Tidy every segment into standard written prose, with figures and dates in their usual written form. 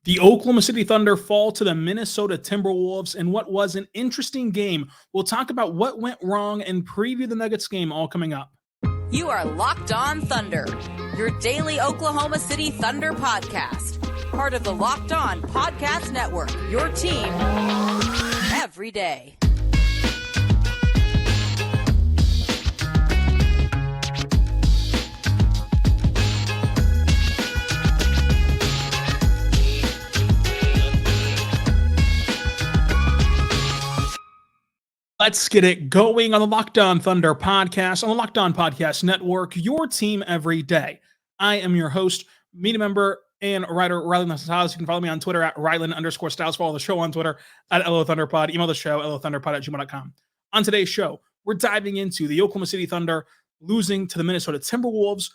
The Oklahoma City Thunder fall to the Minnesota Timberwolves in what was an interesting game. We'll talk about what went wrong and preview the Nuggets game, all coming up. You are Locked On Thunder, your daily Oklahoma City Thunder podcast. Part of the Locked On Podcast Network, your team every day. Let's get it going on the Locked On Thunder podcast, on the Locked On Podcast Network, your team every day. I am your host, media member, and writer Rylan Styles. You can follow me on Twitter at Rylan_Styles. Follow the show on Twitter at LOThunderPod. Email the show, LOThunderPod@gmail.com. On today's show, we're diving into the Oklahoma City Thunder losing to the Minnesota Timberwolves.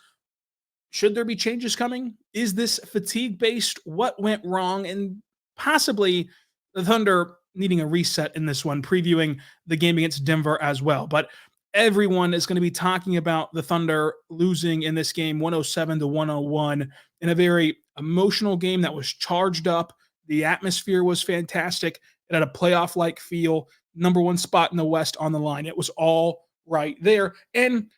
Should there be changes coming? Is this fatigue-based? What went wrong? And possibly the Thunder needing a reset in this one, previewing the game against Denver as well. But everyone is going to be talking about the Thunder losing in this game 107-101 in a very emotional game that was charged up. The atmosphere was fantastic. It had a playoff-like feel. Number one spot in the West on the line. It was all right there. And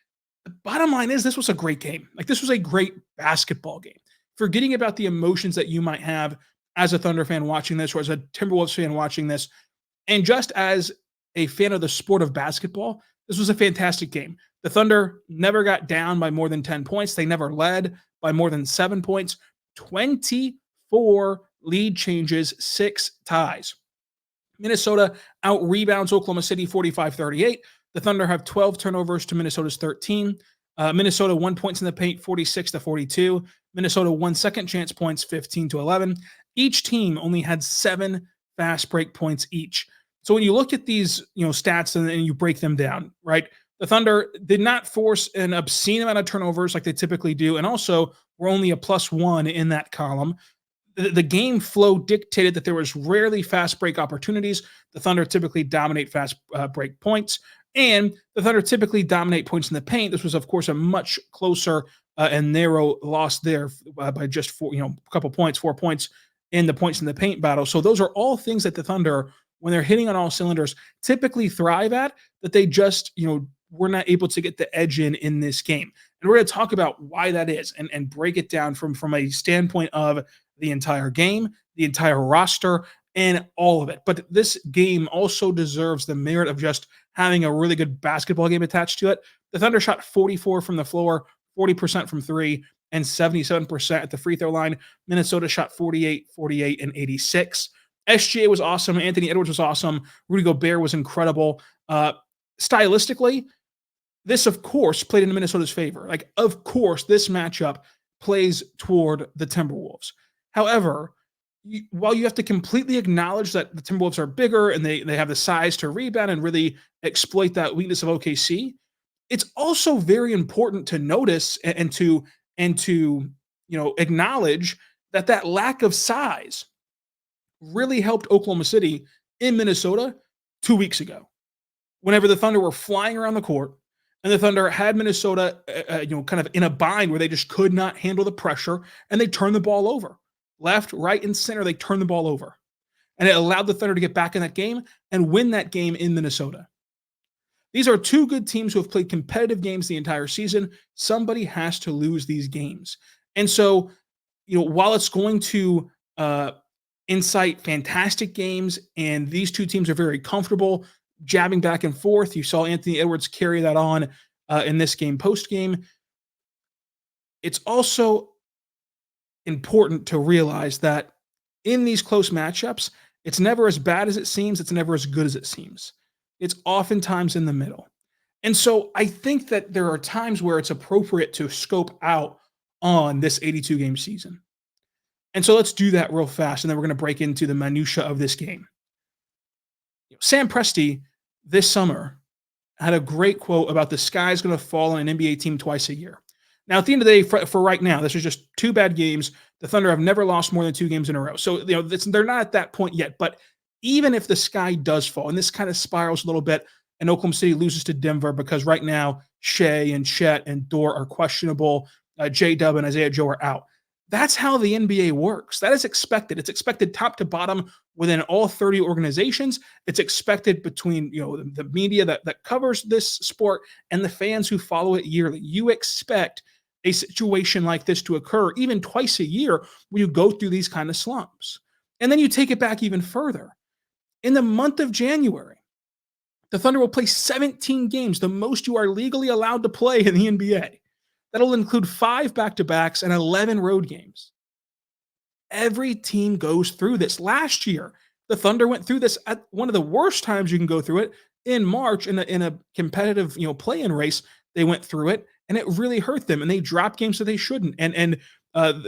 the bottom line is this was a great game. Like, this was a great basketball game. Forgetting about the emotions that you might have as a Thunder fan watching this, or as a Timberwolves fan watching this, and just as a fan of the sport of basketball, this was a fantastic game. The Thunder never got down by more than 10 points. They never led by more than 7 points. 24 lead changes, 6 ties. Minnesota out-rebounds Oklahoma City 45-38. The Thunder have 12 turnovers to Minnesota's 13. Minnesota 1 points in the paint, 46-42. Minnesota 1 second chance points, 15-11. Each team only had 7 fast break points each. So when you look at these, stats and you break them down, right? The Thunder did not force an obscene amount of turnovers like they typically do, and also were only a +1 in that column. The game flow dictated that there was rarely fast break opportunities. The Thunder typically dominate fast break points, and the Thunder typically dominate points in the paint. This was, of course, a much closer and narrow loss there by just 4 points in the points in the paint battle. So those are all things that the Thunder, when they're hitting on all cylinders, typically thrive at, that they just, were not able to get the edge in this game. And we're going to talk about why that is and break it down from a standpoint of the entire game, the entire roster, and all of it. But this game also deserves the merit of just having a really good basketball game attached to it. The Thunder shot 44 from the floor, 40% from three, and 77% at the free throw line. Minnesota shot 48, 48, and 86. SGA was awesome. Anthony Edwards was awesome. Rudy Gobert was incredible. Stylistically, this, of course, played into Minnesota's favor. Like, of course, this matchup plays toward the Timberwolves. However, while you have to completely acknowledge that the Timberwolves are bigger and they have the size to rebound and really exploit that weakness of OKC, it's also very important to notice and to acknowledge that lack of size really helped Oklahoma City in Minnesota 2 weeks ago, whenever the Thunder were flying around the court and the Thunder had Minnesota, kind of in a bind where they just could not handle the pressure, and they turned the ball over. Left, right, and center, they turned the ball over. And it allowed the Thunder to get back in that game and win that game in Minnesota. These are two good teams who have played competitive games the entire season. Somebody has to lose these games. And so, while it's going to incite fantastic games, and these two teams are very comfortable jabbing back and forth, you saw Anthony Edwards carry that on in this game post-game. It's also important to realize that in these close matchups, it's never as bad as it seems. It's never as good as it seems. It's oftentimes in the middle. And so I think that there are times where it's appropriate to scope out on this 82-game season. And so let's do that real fast, and then we're going to break into the minutia of this game. Sam Presti this summer had a great quote about the sky's going to fall on an NBA team twice a year. Now, at the end of the day, for right now, this is just 2 bad games. The Thunder have never lost more than 2 games in a row. So, they're not at that point yet. But even if the sky does fall, and this kind of spirals a little bit, and Oklahoma City loses to Denver because right now Shai and Chet and Dort are questionable, J-Dub and Isaiah Joe are out. That's how the NBA works. That is expected. It's expected top to bottom within all 30 organizations. It's expected between the media that covers this sport and the fans who follow it yearly. You expect a situation like this to occur even twice a year when you go through these kind of slumps. And then you take it back even further. In the month of January, the Thunder will play 17 games, the most you are legally allowed to play in the NBA. That'll include 5 back-to-backs and 11 road games. Every team goes through this. Last year, the Thunder went through this at one of the worst times you can go through it in March in a competitive play-in race. They went through it, and it really hurt them, and they dropped games that they shouldn't. And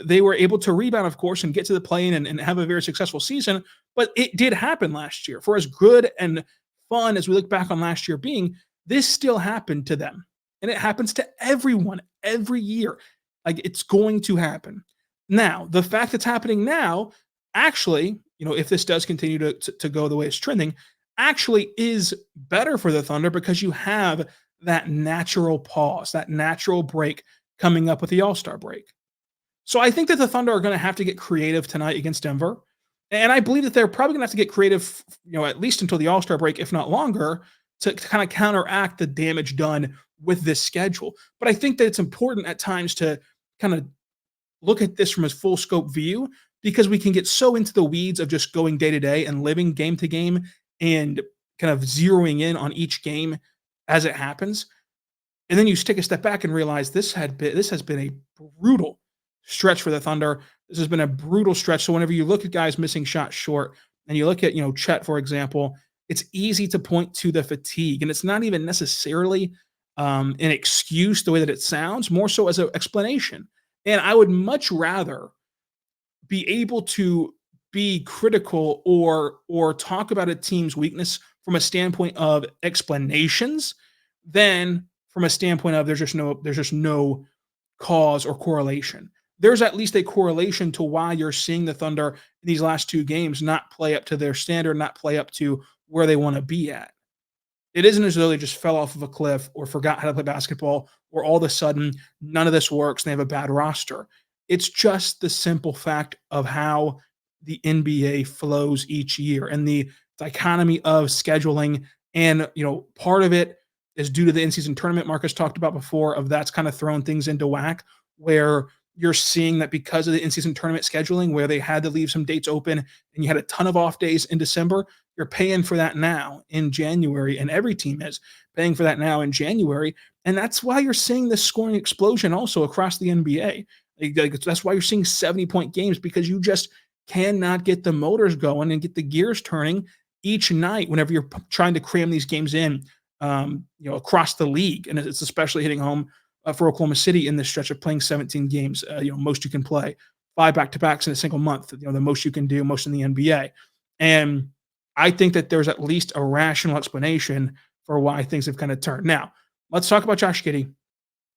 they were able to rebound, of course, and get to the play-in and have a very successful season. But it did happen last year. For as good and fun as we look back on last year being, this still happened to them. And it happens to everyone every year. Like, it's going to happen. Now, the fact that's happening now, actually, if this does continue to go the way it's trending, actually is better for the Thunder because you have that natural pause, that natural break coming up with the All-Star break. So I think that the Thunder are going to have to get creative tonight against Denver. And I believe that they're probably going to have to get creative, at least until the All-Star break, if not longer, to kind of counteract the damage done with this schedule. But I think that it's important at times to kind of look at this from a full scope view, because we can get so into the weeds of just going day to day and living game to game and kind of zeroing in on each game as it happens. And then you take a step back and realize this has been a brutal stretch for the Thunder. This has been a brutal stretch. So whenever you look at guys missing shots short and you look at, Chet, for example, it's easy to point to the fatigue, and it's not even necessarily an excuse the way that it sounds, more so as an explanation. And I would much rather be able to be critical or talk about a team's weakness from a standpoint of explanations than from a standpoint of there's just no cause or correlation. There's at least a correlation to why you're seeing the Thunder in these last 2 games not play up to their standard, not play up to where they want to be at. It isn't as though they just fell off of a cliff or forgot how to play basketball, or all of a sudden none of this works and they have a bad roster. It's just the simple fact of how the NBA flows each year and the dichotomy of scheduling. And, part of it is due to the in-season tournament Marcus talked about before, of that's kind of thrown things into whack, where you're seeing that because of the in-season tournament scheduling, where they had to leave some dates open and you had a ton of off days in December, you're paying for that now in January, and every team is paying for that now in January. And that's why you're seeing this scoring explosion also across the NBA. That's why you're seeing 70-point games, because you just cannot get the motors going and get the gears turning each night whenever you're trying to cram these games in, across the league. And it's especially hitting home for Oklahoma City in this stretch of playing 17 games, most you can play, 5 back-to-backs in a single month, the most you can do, most in the NBA. And I think that there's at least a rational explanation for why things have kind of turned. Now, let's talk about Josh Giddey.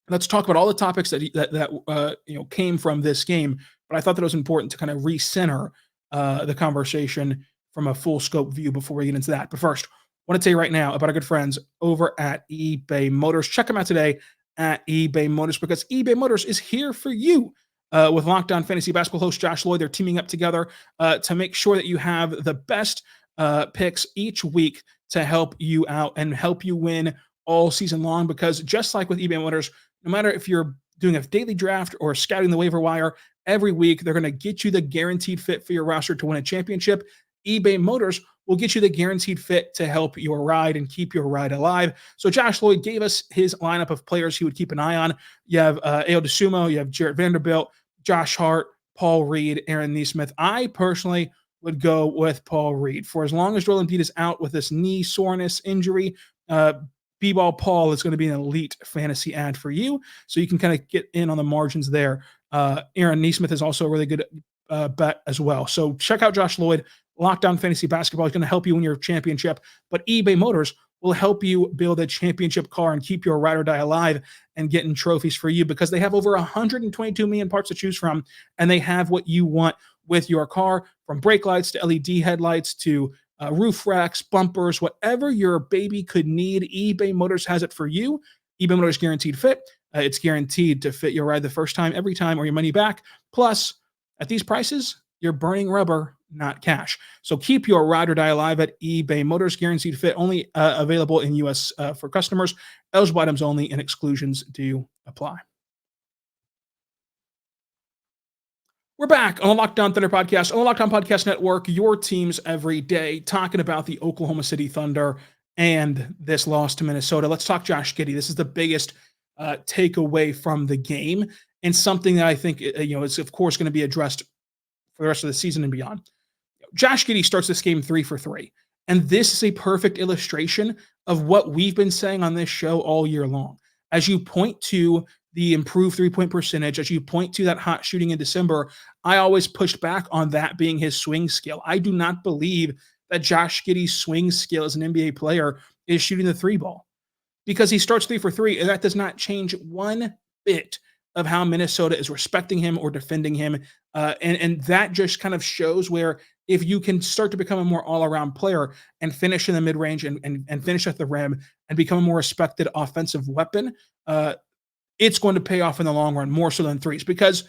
Let's talk about all the topics that came from this game. But I thought that it was important to kind of recenter the conversation from a full scope view before we get into that. But first, I want to tell you right now about our good friends over at eBay Motors. Check them out today at eBay Motors, because eBay Motors is here for you. With Locked On Fantasy Basketball host Josh Lloyd, they're teaming up together to make sure that you have the best picks each week to help you out and help you win all season long. Because just like with eBay Motors, no matter if you're doing a daily draft or scouting the waiver wire, every week they're going to get you the guaranteed fit for your roster to win a championship. eBay Motors will get you the guaranteed fit to help your ride and keep your ride alive. So Josh Lloyd gave us his lineup of players he would keep an eye on. You have Ayo Dosunmu, you have Jarrett Vanderbilt, Josh Hart, Paul Reed, Aaron Nesmith. I personally would go with Paul Reed. For as long as Joel Embiid is out with this knee soreness injury, B-Ball Paul is going to be an elite fantasy ad for you, so you can kind of get in on the margins there. Aaron Nesmith is also a really good bet as well. So check out Josh Lloyd. Locked On Fantasy Basketball is going to help you win your championship, but eBay Motors will help you build a championship car and keep your ride or die alive and getting trophies for you, because they have over 122 million parts to choose from, and they have what you want with your car, from brake lights to LED headlights to roof racks, bumpers, whatever your baby could need. eBay Motors has it for you. eBay Motors Guaranteed Fit. It's guaranteed to fit your ride the first time, every time, or your money back. Plus, At these prices, you're burning rubber, not cash. So keep your ride or die alive at eBay Motors. Guaranteed fit, only available in U.S. For customers. Eligible items only, and exclusions do apply. We're back on the Locked On Thunder podcast, on the Locked On Podcast Network, your teams every day, talking about the Oklahoma City Thunder and this loss to Minnesota. Let's talk Josh Giddey. This is the biggest takeaway from the game, and something that I think is of course going to be addressed for the rest of the season and beyond. Josh Giddey starts this game 3 for 3, and this is a perfect illustration of what we've been saying on this show all year long. As you point to the improved three-point percentage, as you point to that hot shooting in December, I always pushed back on that being his swing skill. I do not believe that Josh Giddey's swing skill as an NBA player is shooting the three ball, because he starts 3 for 3, and that does not change one bit of how Minnesota is respecting him or defending him. And that just kind of shows where if you can start to become a more all-around player and finish in the mid-range and finish at the rim and become a more respected offensive weapon, it's going to pay off in the long run, more so than threes. Because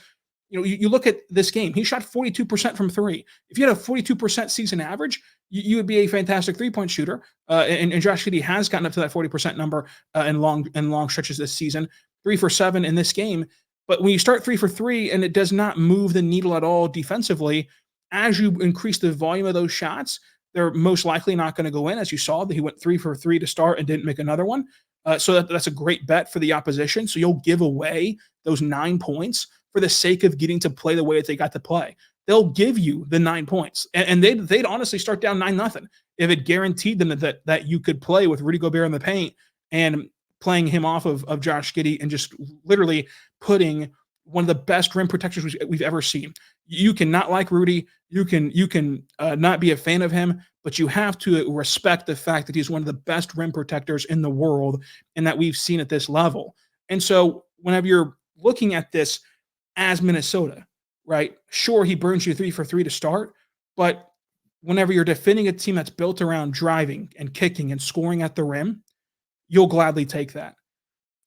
you look at this game, he shot 42% from three. If you had a 42% season average, you would be a fantastic three-point shooter. And Josh Giddey has gotten up to that 40% number in long stretches this season. 3 for 7 in this game. But when you start 3 for 3 and it does not move the needle at all defensively, as you increase the volume of those shots, they're most likely not going to go in. As you saw, that he went 3 for 3 to start and didn't make another one. So that's a great bet for the opposition. So you'll give away those 9 points for the sake of getting to play the way that they got to play. They'll give you the 9 points, and they'd honestly start down 9-0 if it guaranteed them that you could play with Rudy Gobert in the paint and playing him off of Josh Giddey and just literally putting one of the best rim protectors we've ever seen. You can not like Rudy, you can not be a fan of him, but you have to respect the fact that he's one of the best rim protectors in the world and that we've seen at this level. And so whenever you're looking at this as Minnesota, right? Sure, he burns you 3 for 3 to start, but whenever you're defending a team that's built around driving and kicking and scoring at the rim, you'll gladly take that.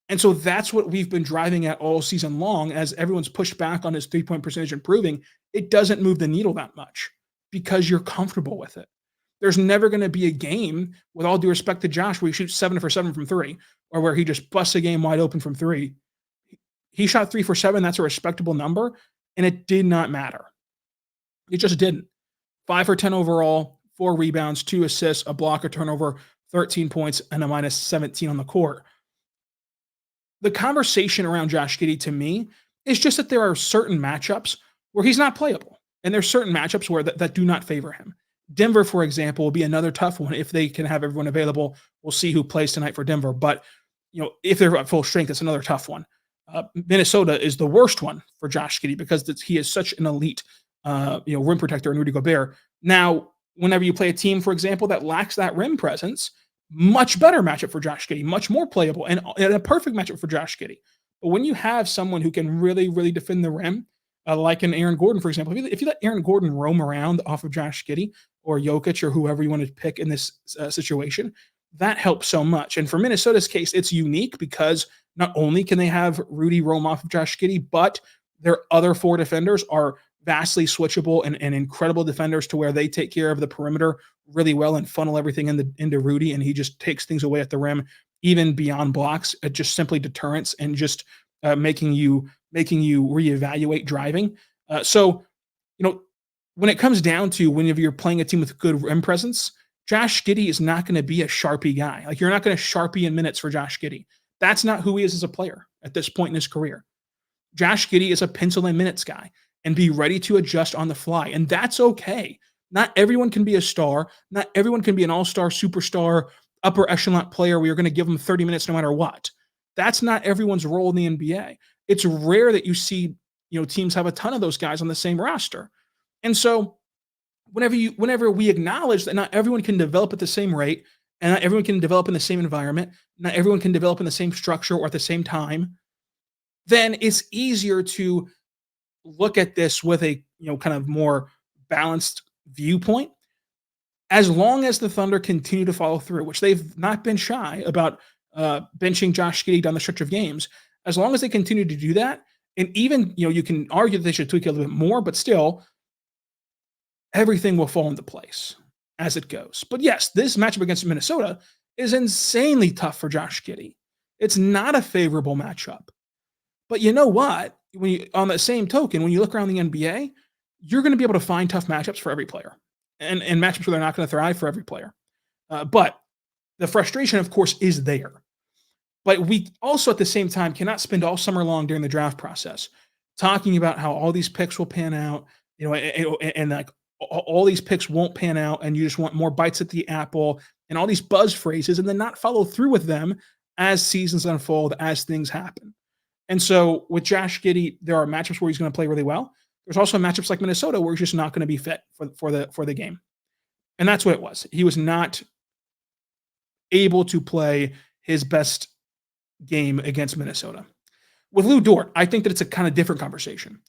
And so that's what we've been driving at all season long. As everyone's pushed back on his three-point percentage improving, it doesn't move the needle that much because you're comfortable with it. There's never going to be a game, with all due respect to Josh, where he shoots 7 for 7 from 3, or where he just busts a game wide open from 3. He shot 3 for 7. That's a respectable number, and it did not matter. It just didn't. 5 for 10 overall, 4 rebounds, 2 assists, a block, a turnover, 13 points, and a minus 17 on the court. The conversation around Josh Giddey to me is just that there are certain matchups where he's not playable, and there's certain matchups where that do not favor him. Denver, for example, will be another tough one if they can have everyone available. We'll see who plays tonight for Denver, but if they're at full strength, it's another tough one. Minnesota is the worst one for Josh Giddey because he is such an elite, rim protector in Rudy Gobert. Now, whenever you play a team, for example, that lacks that rim presence, much better matchup for Josh Giddey, much more playable, and a perfect matchup for Josh Giddey. But when you have someone who can really, really defend the rim, like an Aaron Gordon, for example, if you let Aaron Gordon roam around off of Josh Giddey or Jokic or whoever you want to pick in this situation, that helps so much. And for Minnesota's case, it's unique because not only can they have Rudy roam off of Josh Giddey, but their other 4 defenders are vastly switchable and incredible defenders to where they take care of the perimeter really well and funnel everything into Rudy, and he just takes things away at the rim, even beyond blocks, just simply deterrence and just making you reevaluate driving. So when it comes down to whenever you're playing a team with good rim presence, Josh Giddey is not going to be a Sharpie guy. Like, you're not going to Sharpie in minutes for Josh Giddey. That's not who he is as a player at this point in his career. Josh Giddey is a pencil in minutes guy and be ready to adjust on the fly. And that's okay. Not everyone can be a star. Not everyone can be an all-star, superstar, upper echelon player where you're going to give them 30 minutes no matter what. That's not everyone's role in the NBA. It's rare that you see, teams have a ton of those guys on the same roster. And so whenever we acknowledge that not everyone can develop at the same rate, and not everyone can develop in the same environment, not everyone can develop in the same structure or at the same time, then it's easier to look at this with a kind of more balanced viewpoint. As long as the Thunder continue to follow through, which they've not been shy about benching Josh Giddey down the stretch of games, as long as they continue to do that, And even, you can argue that they should tweak it a little bit more, but still, everything will fall into place as it goes. But yes, this matchup against Minnesota is insanely tough for Josh Giddey. It's not a favorable matchup. But you know what? On that same token, when you look around the NBA, you're going to be able to find tough matchups for every player, and matchups where they're not going to thrive for every player. But the frustration, of course, is there. But we also, at the same time, cannot spend all summer long during the draft process talking about how all these picks will pan out, and like all these picks won't pan out, and you just want more bites at the apple and all these buzz phrases, and then not follow through with them as seasons unfold, as things happen. And so with Josh Giddey, there are matchups where he's going to play really well. There's also matchups like Minnesota where he's just not going to be fit for the game. And that's what it was. He was not able to play his best game against Minnesota. With Lu Dort, I think that it's a kind of different conversation.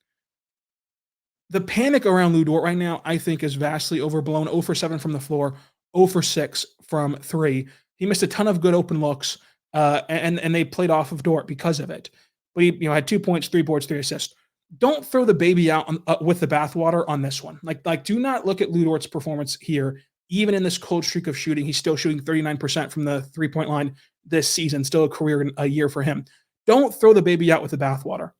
The panic around Lu Dort right now, I think, is vastly overblown. 0 for 7 from the floor, 0 for 6 from 3. He missed a ton of good open looks, and they played off of Dort because of it. But he had 2 points, 3 boards, 3 assists. Don't throw the baby out with the bathwater on this one. Like, do not look at Lu Dort's performance here. Even in this cold streak of shooting, he's still shooting 39% from the three-point line this season, still a year for him. Don't throw the baby out with the bathwater.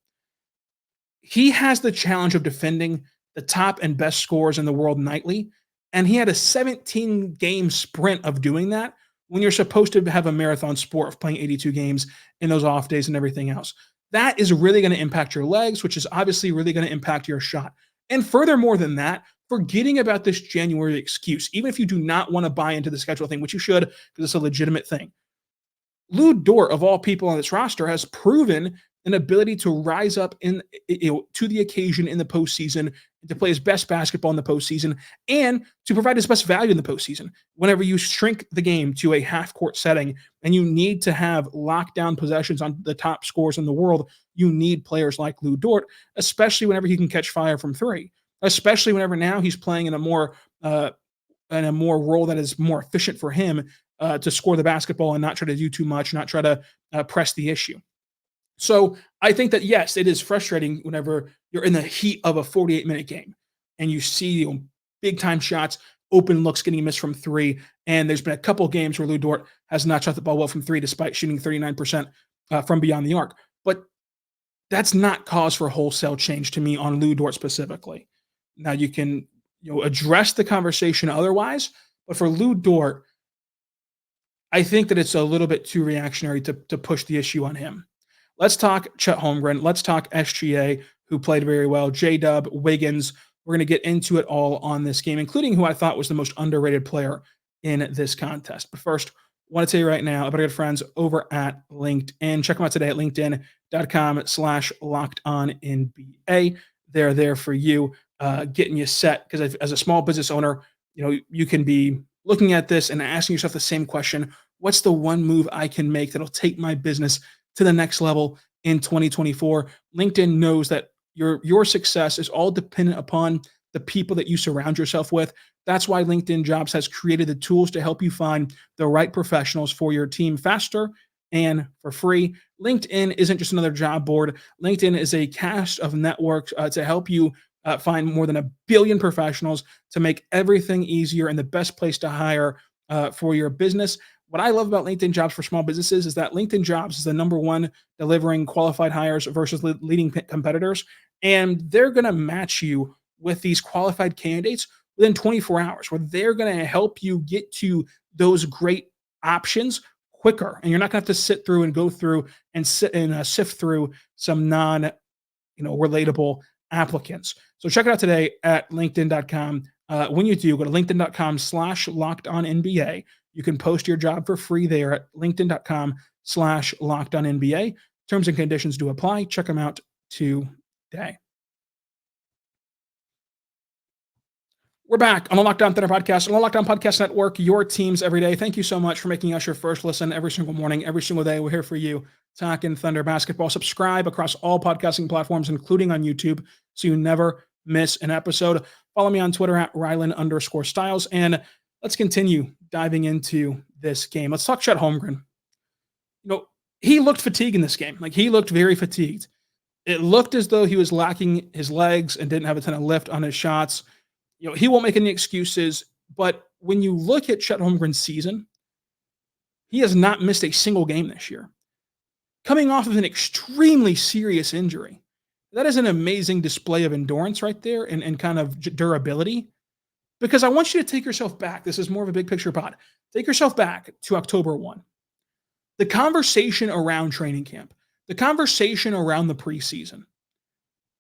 He has the challenge of defending the top and best scorers in the world nightly, and he had a 17-game sprint of doing that when you're supposed to have a marathon sport of playing 82 games in those off days and everything else. That is really going to impact your legs, which is obviously really going to impact your shot. And furthermore than that, forgetting about this January excuse, even if you do not want to buy into the schedule thing, which you should, because it's a legitimate thing. Lu Dort, of all people on this roster, has proven an ability to rise up to the occasion in the postseason, to play his best basketball in the postseason, and to provide his best value in the postseason. Whenever you shrink the game to a half-court setting and you need to have lockdown possessions on the top scorers in the world, you need players like Lu Dort, especially whenever he can catch fire from three, especially whenever now he's playing in a more role that is more efficient for him to score the basketball and not try to do too much, not try to press the issue. So I think that, yes, it is frustrating whenever you're in the heat of a 48-minute game and you see big-time shots, open looks getting missed from three, and there's been a couple games where Lu Dort has not shot the ball well from three despite shooting 39% from beyond the arc. But that's not cause for wholesale change to me on Lu Dort specifically. Now you can address the conversation otherwise, but for Lu Dort, I think that it's a little bit too reactionary to push the issue on him. Let's talk Chet Holmgren. Let's talk SGA, who played very well, J-Dub, Wiggins. We're going to get into it all on this game, including who I thought was the most underrated player in this contest. But first, I want to tell you right now about our good friends over at LinkedIn. Check them out today at linkedin.com/lockedonnba. They're there for you, getting you set. Because as a small business owner, you can be looking at this and asking yourself the same question: what's the one move I can make that'll take my business to the next level in 2024? LinkedIn knows that your success is all dependent upon the people that you surround yourself with. That's why LinkedIn Jobs has created the tools to help you find the right professionals for your team faster and for free. LinkedIn isn't just another job board. LinkedIn is a cast of networks to help you find more than 1 billion professionals to make everything easier and the best place to hire for your business. What I love about LinkedIn Jobs for small businesses is that LinkedIn Jobs is the #1 delivering qualified hires versus leading competitors. And they're going to match you with these qualified candidates within 24 hours, where they're going to help you get to those great options quicker. And you're not going to have to sit through and go through and sift through some relatable applicants. So check it out today at linkedin.com. When you do, go to linkedin.com/lockedonnba. You can post your job for free there at linkedin.com/lockedonnba. Terms and conditions do apply. Check them out today. We're back on the Locked On Thunder podcast, on the Locked On Podcast Network, your teams every day. Thank you so much for making us your first listen every single morning, every single day. We're here for you, talking Thunder basketball. Subscribe across all podcasting platforms, including on YouTube, so you never miss an episode. Follow me on Twitter at Rylan_Styles. And let's continue diving into this game. Let's talk Chet Holmgren. He looked fatigued in this game. He looked very fatigued. It looked as though he was lacking his legs and didn't have a ton of lift on his shots. He won't make any excuses, but when you look at Chet Holmgren's season, he has not missed a single game this year. Coming off of an extremely serious injury. That is an amazing display of endurance right there and kind of durability. Because I want you to take yourself back. This is more of a big picture pod. Take yourself back to October 1. The conversation around training camp, the conversation around the preseason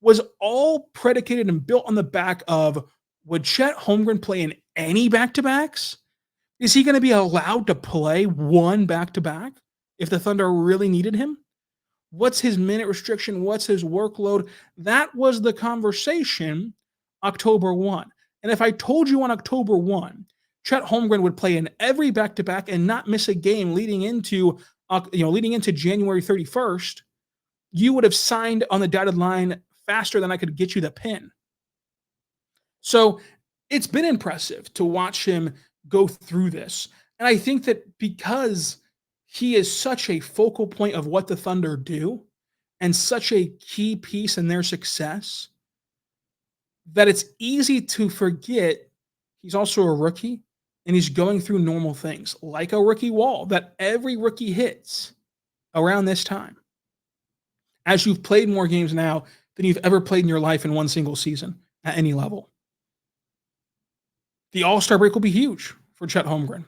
was all predicated and built on the back of, would Chet Holmgren play in any back-to-backs? Is he going to be allowed to play one back-to-back if the Thunder really needed him? What's his minute restriction? What's his workload? That was the conversation October 1. And if I told you on October 1, Chet Holmgren would play in every back-to-back and not miss a game leading into January 31st, you would have signed on the dotted line faster than I could get you the pin. So it's been impressive to watch him go through this. And I think that because he is such a focal point of what the Thunder do and such a key piece in their success, that it's easy to forget he's also a rookie and he's going through normal things like a rookie wall that every rookie hits around this time. As you've played more games now than you've ever played in your life in one single season at any level. The All-Star break will be huge for Chet Holmgren.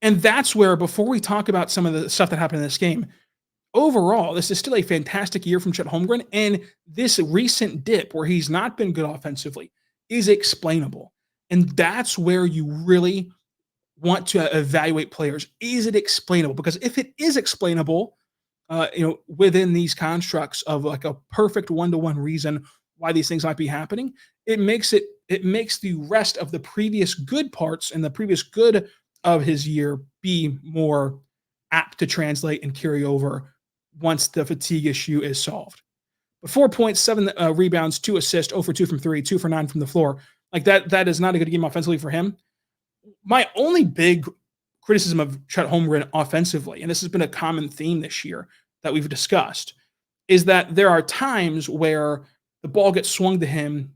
And that's where, before we talk about some of the stuff that happened in this game, overall, this is still a fantastic year from Chet Holmgren, and this recent dip where he's not been good offensively is explainable. And that's where you really want to evaluate players. Is it explainable? Because if it is explainable, within these constructs of like a perfect one-to-one reason why these things might be happening, it makes the rest of the previous good parts and the previous good of his year be more apt to translate and carry over once the fatigue issue is solved. But 4 points, 7 rebounds, 2 assists, 0 for 2 from 3, 2 for 9 from the floor. Like that is not a good game offensively for him. My only big criticism of Chet Holmgren offensively, and this has been a common theme this year that we've discussed, is that there are times where the ball gets swung to him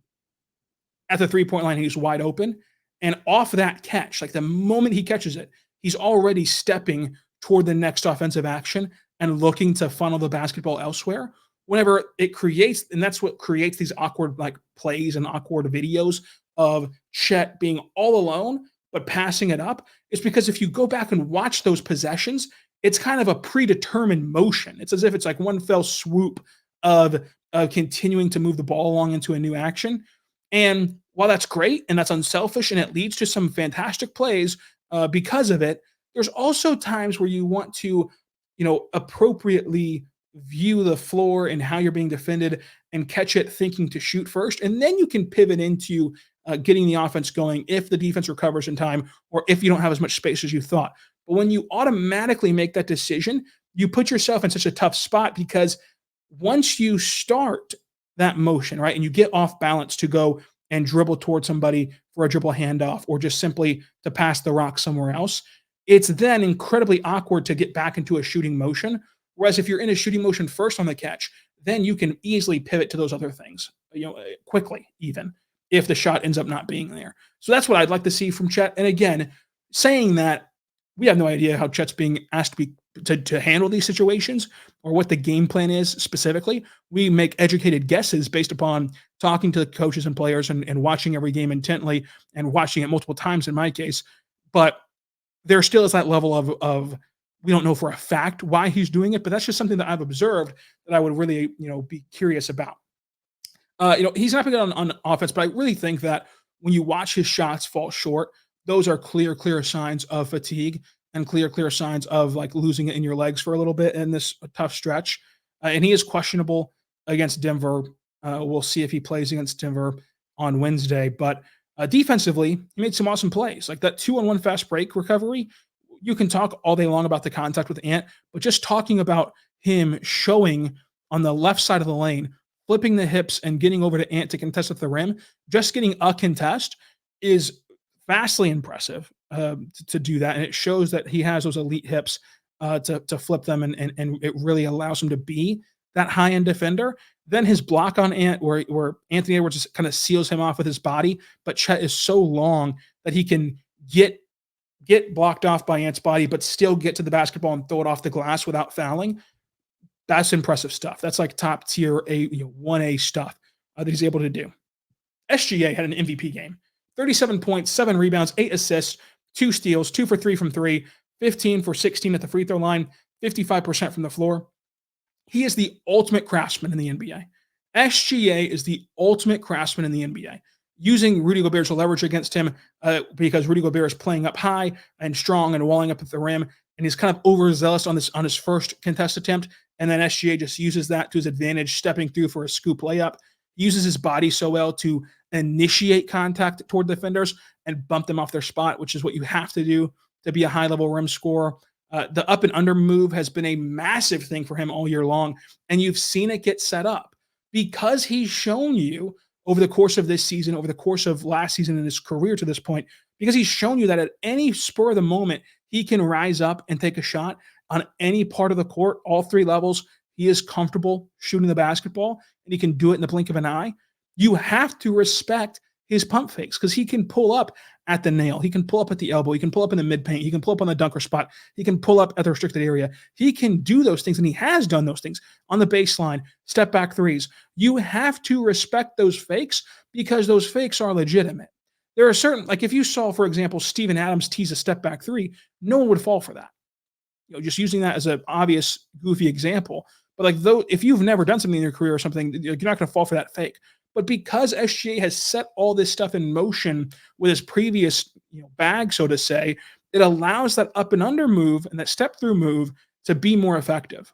at the three-point line, he's wide open, and off that catch, like the moment he catches it, he's already stepping toward the next offensive action and looking to funnel the basketball elsewhere. Whenever it creates, and that's what creates these awkward like plays and awkward videos of Chet being all alone, but passing it up, is because if you go back and watch those possessions, it's kind of a predetermined motion. It's as if it's like one fell swoop of continuing to move the ball along into a new action. And while that's great and that's unselfish and it leads to some fantastic plays because of it, there's also times where you want to, appropriately view the floor and how you're being defended and catch it thinking to shoot first. And then you can pivot into getting the offense going if the defense recovers in time or if you don't have as much space as you thought. But when you automatically make that decision, you put yourself in such a tough spot because once you start that motion, right, and you get off balance to go and dribble towards somebody for a dribble handoff or just simply to pass the rock somewhere else, it's then incredibly awkward to get back into a shooting motion. Whereas if you're in a shooting motion first on the catch, then you can easily pivot to those other things, quickly, even if the shot ends up not being there. So that's what I'd like to see from Chet. And again, saying that, we have no idea how Chet's being asked to handle these situations or what the game plan is specifically. We make educated guesses based upon talking to the coaches and players and watching every game intently and watching it multiple times in my case. But there still is that level of we don't know for a fact why he's doing it, but that's just something that I've observed that I would really, be curious about. He's not been good on offense, but I really think that when you watch his shots fall short, those are clear signs of fatigue and clear signs of like losing it in your legs for a little bit in this tough stretch. And he is questionable against Denver. We'll see if he plays against Denver on Wednesday. But defensively, he made some awesome plays. Like that 2-on-1 fast break recovery. You can talk all day long about the contact with Ant, but just talking about him showing on the left side of the lane, flipping the hips and getting over to Ant to contest at the rim, just getting a contest is vastly impressive to do that. And it shows that he has those elite hips to flip them and it really allows him to be that high-end defender. Then his block on where Anthony Edwards just kind of seals him off with his body, but Chet is so long that he can get blocked off by Ant's body, but still get to the basketball and throw it off the glass without fouling. That's impressive stuff. That's like top tier 1A stuff that he's able to do. SGA had an MVP game. 37 points, 7 rebounds, 8 assists, 2 steals, 2 for 3 from 3, 15 for 16 at the free throw line, 55% from the floor. He is the ultimate craftsman in the NBA. SGA is the ultimate craftsman in the NBA. Using Rudy Gobert's leverage against him because Rudy Gobert is playing up high and strong and walling up at the rim, and he's kind of overzealous on his first contest attempt, and then SGA just uses that to his advantage, stepping through for a scoop layup. He uses his body so well to initiate contact toward defenders and bump them off their spot, which is what you have to do to be a high-level rim scorer. The up and under move has been a massive thing for him all year long, and you've seen it get set up because he's shown you over the course of this season, over the course of last season in his career to this point, because he's shown you that at any spur of the moment, he can rise up and take a shot on any part of the court, all 3 levels. He is comfortable shooting the basketball, and he can do it in the blink of an eye. You have to respect his pump fakes because he can pull up at the nail. He can pull up at the elbow. He can pull up in the mid paint. He can pull up on the dunker spot. He can pull up at the restricted area. He can do those things, and he has done those things on the baseline, step back threes. You have to respect those fakes because those fakes are legitimate. There are certain, like if you saw, for example, Steven Adams tease a step back 3, no one would fall for that. Just using that as an obvious, goofy example. But like though, if you've never done something in your career or something, you're not going to fall for that fake. But because SGA has set all this stuff in motion with his previous bag, so to say, it allows that up and under move and that step through move to be more effective.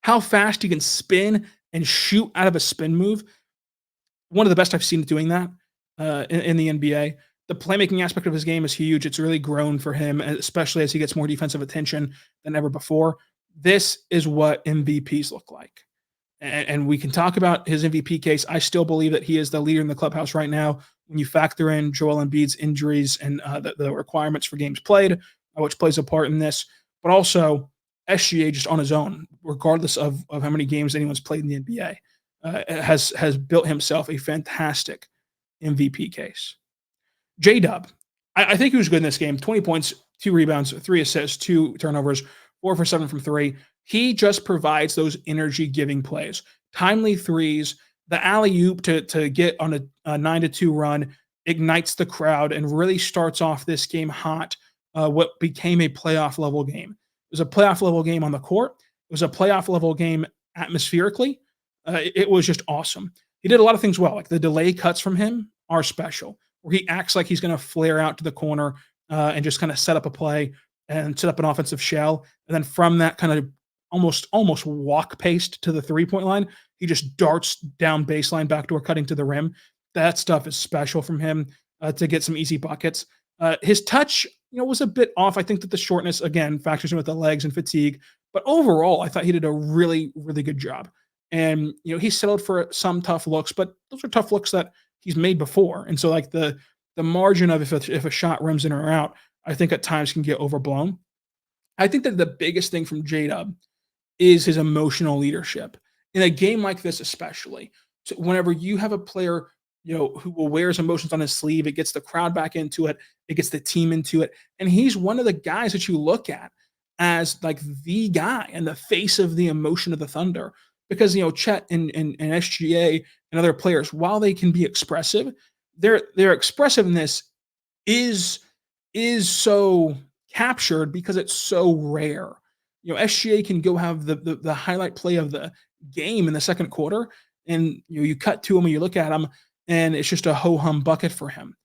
How fast he can spin and shoot out of a spin move, one of the best I've seen doing that in the NBA. The playmaking aspect of his game is huge. It's really grown for him, especially as he gets more defensive attention than ever before. This is what MVPs look like. And we can talk about his MVP case. I still believe that he is the leader in the clubhouse right now when you factor in Joel Embiid's injuries and the requirements for games played, which plays a part in this. But also SGA just on his own, regardless of how many games anyone's played in the NBA, has built himself a fantastic MVP case. J-Dub, I think he was good in this game. 20 points, 2 rebounds, 3 assists, 2 turnovers, 4 for 7 from 3. He just provides those energy-giving plays. Timely threes, the alley-oop to get on a 9-2 run, ignites the crowd and really starts off this game hot, what became a playoff-level game. It was a playoff-level game on the court. It was a playoff-level game atmospherically. It was just awesome. He did a lot of things well. Like the delay cuts from him are special, where he acts like he's going to flare out to the corner and just kind of set up a play and set up an offensive shell. And then from that kind of almost walk paced to the 3-point line, he just darts down baseline, backdoor cutting to the rim. That stuff is special from him to get some easy buckets. His touch, was a bit off. I think that the shortness, again, factors in with the legs and fatigue. But overall, I thought he did a really, really good job. And, he settled for some tough looks, but those are tough looks that he's made before. And so, like, the margin of if a shot rims in or out, I think at times can get overblown. I think that the biggest thing from J-Dub is his emotional leadership. In a game like this especially, so whenever you have a player, who will wear his emotions on his sleeve, it gets the crowd back into it, it gets the team into it, and he's one of the guys that you look at as like the guy and the face of the emotion of the Thunder. Because, Chet and SGA and other players, while they can be expressive, their expressiveness is so captured because it's so rare. SGA can go have the highlight play of the game in the second quarter, and you cut to him and you look at him, and it's just a ho-hum bucket for him.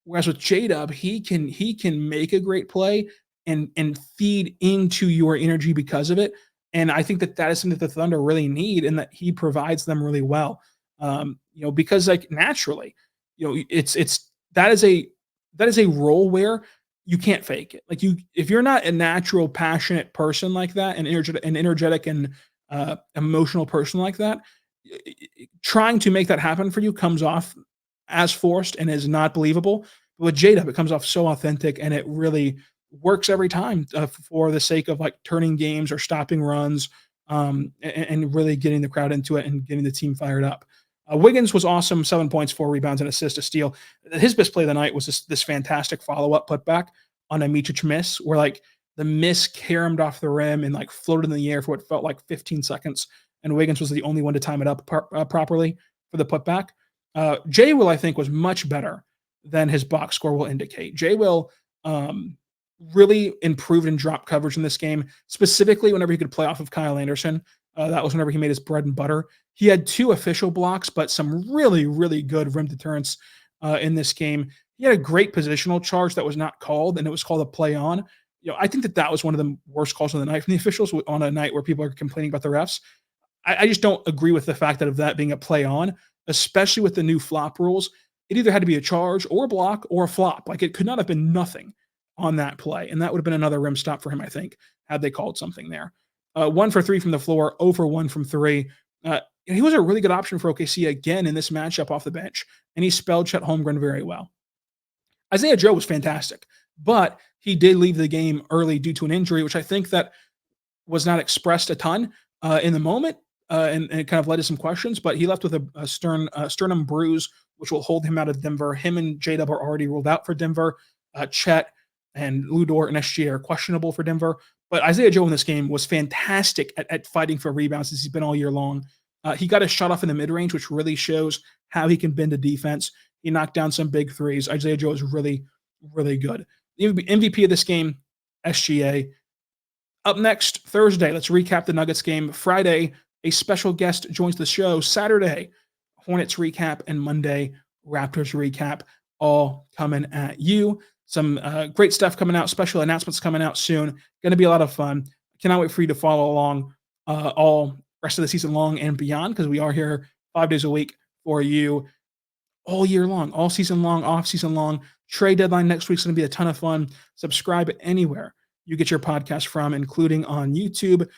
Whereas with J-Dub, he can make a great play and feed into your energy because of it. And I think that is something that the Thunder really need, and that he provides them really well. Because like naturally, that is a role where you can't fake it. Like if you're not a natural, passionate person like that, and energetic and emotional person like that, trying to make that happen for you comes off as forced and is not believable. But with J-Dub, it comes off so authentic, and it really works every time for the sake of like turning games or stopping runs and really getting the crowd into it and getting the team fired up. Wiggins was awesome, 7 points, 4 rebounds, and assist, a steal. His best play of the night was this fantastic follow-up putback on a Mičić miss, where like the miss caromed off the rim and like floated in the air for what felt like 15 seconds, and Wiggins was the only one to time it up properly for the putback. Jay Will, I think, was much better than his box score will indicate. Jay Will really improved in drop coverage in this game, specifically whenever he could play off of Kyle Anderson. That was whenever he made his bread and butter. He had 2 official blocks, but some really, really good rim deterrence in this game. He had a great positional charge that was not called, and it was called a play on. I think that was one of the worst calls of the night from the officials on a night where people are complaining about the refs. I just don't agree with the fact of that being a play on, especially with the new flop rules. It either had to be a charge or a block or a flop. Like, it could not have been nothing on that play, and that would have been another rim stop for him, I think, had they called something there. 1 for 3 from the floor, 0 for 1 from 3. He was a really good option for OKC again in this matchup off the bench, and he spelled Chet Holmgren very well. Isaiah Joe was fantastic, but he did leave the game early due to an injury, which I think that was not expressed a ton in the moment, and it kind of led to some questions, but he left with a sternum bruise, which will hold him out of Denver. Him and J-Dub are already ruled out for Denver. Chet and Dort and SGA are questionable for Denver. But Isaiah Joe in this game was fantastic at fighting for rebounds, as he's been all year long. He got a shot off in the mid-range, which really shows how he can bend a defense. He knocked down some big threes. Isaiah Joe is really, really good. The MVP of this game, SGA. Up next, Thursday, let's recap the Nuggets game. Friday, a special guest joins the show. Saturday, Hornets recap, and Monday, Raptors recap, all coming at you. Some great stuff coming out, special announcements coming out soon. Going to be a lot of fun. Cannot wait for you to follow along all rest of the season long and beyond, because we are here 5 days a week for you all year long, all season long, off season long. Trade deadline next week is going to be a ton of fun. Subscribe anywhere you get your podcast from, including on YouTube.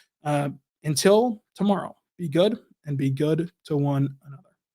Until tomorrow, be good and be good to one another.